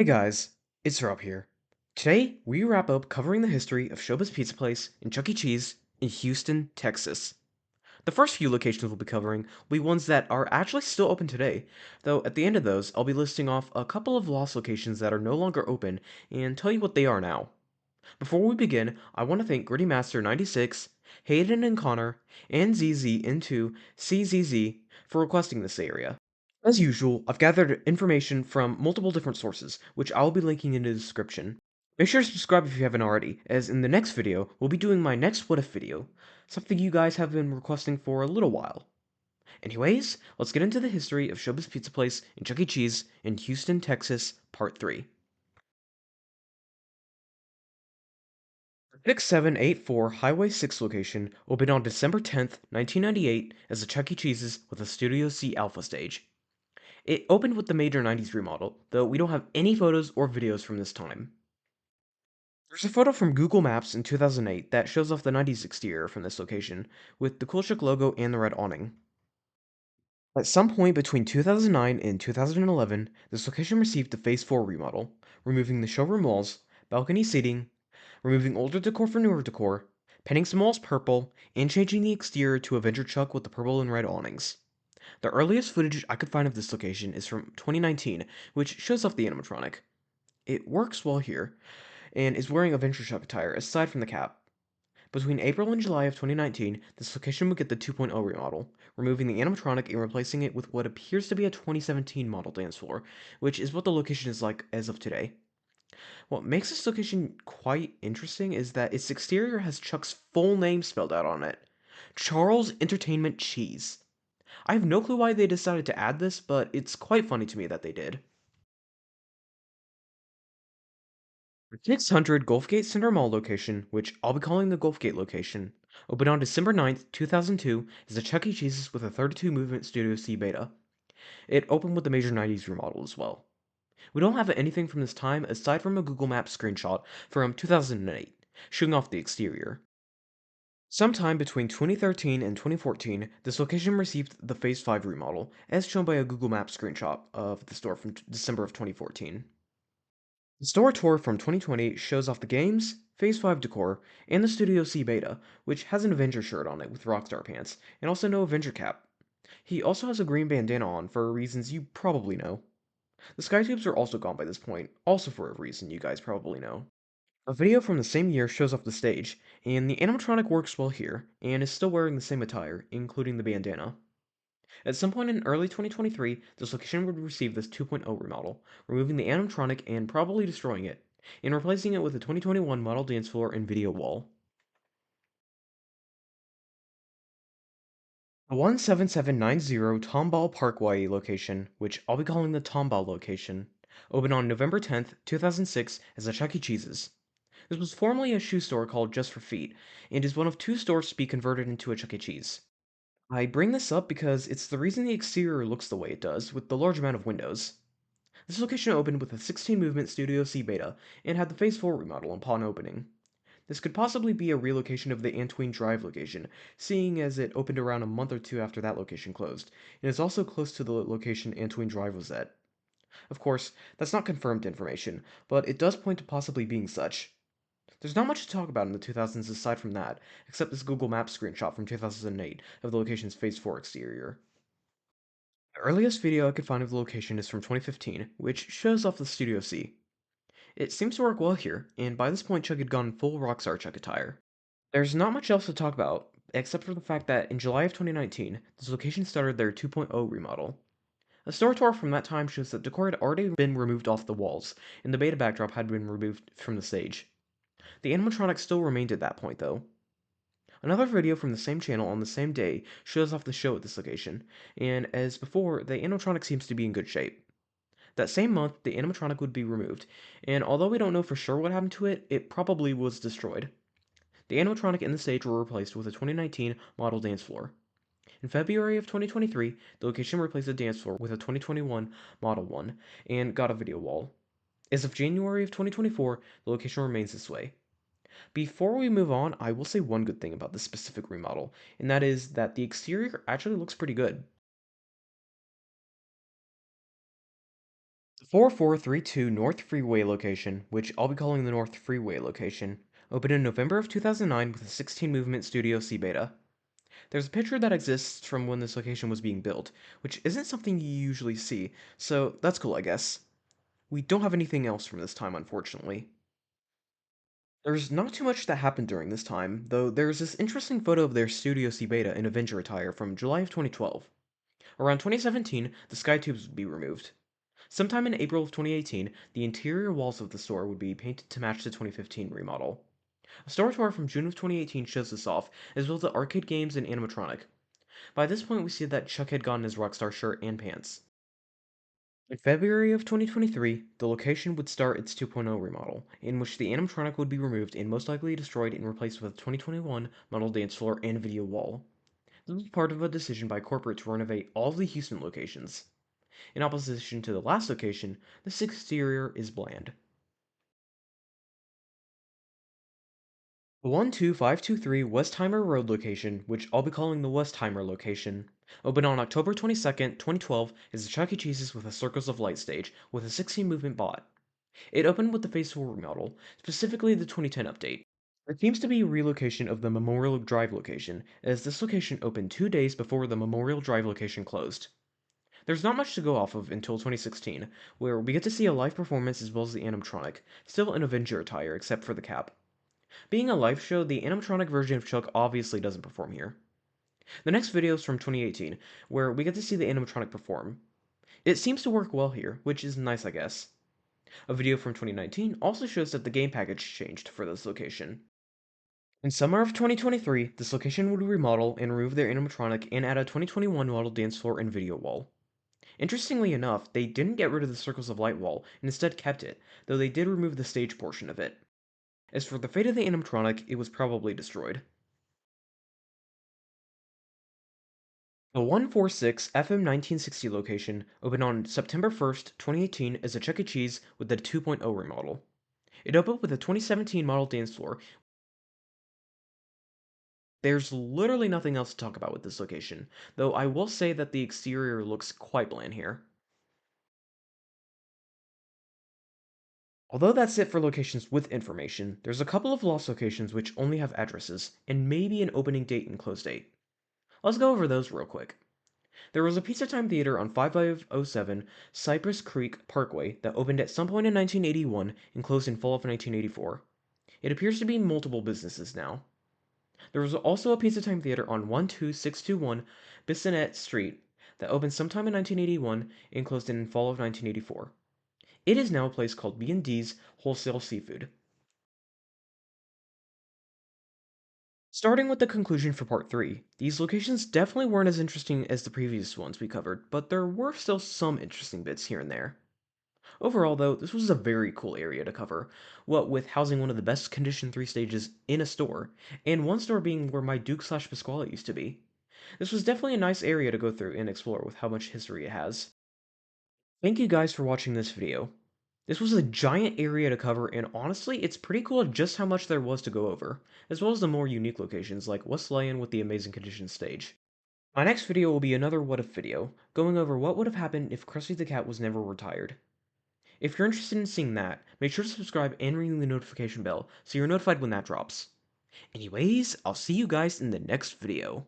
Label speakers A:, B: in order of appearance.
A: Hey guys, it's Rob here. Today, we wrap up covering the history of Showbiz Pizza Place and Chuck E. Cheese in Houston, Texas. The first few locations we'll be covering will be ones that are actually still open today, though at the end of those, I'll be listing off a couple of lost locations that are no longer open and tell you what they are now. Before we begin, I want to thank Gritty Master 96, Hayden and Connor, and ZZ into CZZ for requesting this area. As usual, I've gathered information from multiple different sources, which I'll be linking in the description. Make sure to subscribe if you haven't already, as in the next video, we'll be doing my next What If video, something you guys have been requesting for a little while. Anyways, let's get into the history of Showbiz Pizza Place and Chuck E. Cheese in Houston, Texas, Part 3. 6784 Highway 6 location opened on December 10th, 1998 as a Chuck E. Cheese's with a Studio C Alpha stage. It opened with the major 90s remodel, though we don't have any photos or videos from this time. There's a photo from Google Maps in 2008 that shows off the 90s exterior from this location, with the Kulchuk logo and the red awning. At some point between 2009 and 2011, this location received the Phase 4 remodel, removing the showroom walls, balcony seating, removing older decor for newer decor, painting some walls purple, and changing the exterior to Avenger Chuck with the purple and red awnings. The earliest footage I could find of this location is from 2019, which shows off the animatronic. It works well here, and is wearing Avenger Chuck attire aside from the cap. Between April and July of 2019, this location would get the 2.0 remodel, removing the animatronic and replacing it with what appears to be a 2017 model dance floor, which is what the location is like as of today. What makes this location quite interesting is that its exterior has Chuck's full name spelled out on it: Charles Entertainment Cheese. I have no clue why they decided to add this, but it's quite funny to me that they did. 600 Golfgate Center Mall location, which I'll be calling the Golfgate location, opened on December 9th, 2002 as a Chuck E. Cheese's with a 32 movement Studio C beta. It opened with the major 90s remodel as well. We don't have anything from this time aside from a Google Maps screenshot from 2008, showing off the exterior. Sometime between 2013 and 2014, this location received the Phase 5 remodel, as shown by a Google Maps screenshot of the store from December of 2014. The store tour from 2020 shows off the games, Phase 5 decor, and the Studio C beta, which has an Avenger shirt on it with Rockstar pants, and also no Avenger cap. He also has a green bandana on for reasons you probably know. The sky tubes are also gone by this point, also for a reason you guys probably know. A video from the same year shows off the stage, and the animatronic works well here, and is still wearing the same attire, including the bandana. At some point in early 2023, this location would receive this 2.0 remodel, removing the animatronic and probably destroying it, and replacing it with a 2021 model dance floor and video wall. The 17790 Tomball Parkway location, which I'll be calling the Tomball location, opened on November 10th, 2006 as a Chuck E. Cheese's. This was formerly a shoe store called Just for Feet, and is one of two stores to be converted into a Chuck E. Cheese. I bring this up because it's the reason the exterior looks the way it does, with the large amount of windows. This location opened with a 16 movement Studio C beta, and had the Phase 4 remodel upon opening. This could possibly be a relocation of the Antween Drive location, seeing as it opened around a month or two after that location closed, and is also close to the location Antween Drive was at. Of course, that's not confirmed information, but it does point to possibly being such. There's not much to talk about in the 2000s aside from that, except this Google Maps screenshot from 2008 of the location's Phase 4 exterior. The earliest video I could find of the location is from 2015, which shows off the Studio C. It seems to work well here, and by this point Chuck had gone full Rockstar Chuck attire. There's not much else to talk about, except for the fact that in July of 2019, this location started their 2.0 remodel. A store tour from that time shows that decor had already been removed off the walls, and the beta backdrop had been removed from the stage. The animatronic still remained at that point, though. Another video from the same channel on the same day shows off the show at this location, and as before, the animatronic seems to be in good shape. That same month, the animatronic would be removed, and although we don't know for sure what happened to it, it probably was destroyed. The animatronic and the stage were replaced with a 2019 model dance floor. In February of 2023, the location replaced the dance floor with a 2021 model one, and got a video wall. As of January of 2024, the location remains this way. Before we move on, I will say one good thing about this specific remodel, and that is that the exterior actually looks pretty good. The 4432 North Freeway location, which I'll be calling the North Freeway location, opened in November of 2009 with a 16 movement Studio C beta. There's a picture that exists from when this location was being built, which isn't something you usually see, so that's cool, I guess. We don't have anything else from this time, unfortunately. There's not too much that happened during this time, though there's this interesting photo of their Studio C beta in Avenger attire from July of 2012. Around 2017, the sky tubes would be removed. Sometime in April of 2018, the interior walls of the store would be painted to match the 2015 remodel. A store tour from June of 2018 shows this off, as well as the arcade games and animatronic. By this point, we see that Chuck had gotten his Rockstar shirt and pants. In February of 2023, the location would start its 2.0 remodel, in which the animatronic would be removed and most likely destroyed and replaced with a 2021 model dance floor and video wall. This was part of a decision by corporate to renovate all of the Houston locations. In opposition to the last location, this exterior is bland. The 12523 Westheimer Road location, which I'll be calling the Westheimer location, opened on October 22nd, 2012 as a Chuck E. Cheese's with a Circles of Light stage with a 16 movement bot. It opened with the Phase 4 remodel, specifically the 2010 update. There seems to be a relocation of the Memorial Drive location, as this location opened 2 days before the Memorial Drive location closed. There's not much to go off of until 2016, where we get to see a live performance as well as the animatronic, still in Avenger attire except for the cap. Being a live show, the animatronic version of Chuck obviously doesn't perform here. The next video is from 2018, where we get to see the animatronic perform. It seems to work well here, which is nice I guess. A video from 2019 also shows that the game package changed for this location. In summer of 2023, this location would remodel and remove their animatronic and add a 2021 model dance floor and video wall. Interestingly enough, they didn't get rid of the Circles of Light wall and instead kept it, though they did remove the stage portion of it. As for the fate of the animatronic, it was probably destroyed. The 146 FM 1960 location opened on September 1st, 2018 as a Chuck E. Cheese with the 2.0 remodel. It opened with a 2017 model dance floor. There's literally nothing else to talk about with this location, though I will say that the exterior looks quite bland here. Although that's it for locations with information, there's a couple of lost locations which only have addresses, and maybe an opening date and close date. Let's go over those real quick. There was a Pizza Time Theater on 5507 Cypress Creek Parkway that opened at some point in 1981 and closed in fall of 1984. It appears to be multiple businesses now. There was also a Pizza Time Theater on 12621 Bissonnet Street that opened sometime in 1981 and closed in fall of 1984. It is now a place called B&D's Wholesale Seafood. Starting with the conclusion for part 3, these locations definitely weren't as interesting as the previous ones we covered, but there were still some interesting bits here and there. Overall, though, this was a very cool area to cover, what with housing one of the best conditioned 3 stages in a store, and one store being where my Duke/Pasquale used to be. This was definitely a nice area to go through and explore with how much history it has. Thank you guys for watching this video. This was a giant area to cover, and honestly, it's pretty cool just how much there was to go over, as well as the more unique locations like West Lyon with the Amazing Conditions stage. My next video will be another what if video, going over what would have happened if Krusty the Cat was never retired. If you're interested in seeing that, make sure to subscribe and ring the notification bell so you're notified when that drops. Anyways, I'll see you guys in the next video.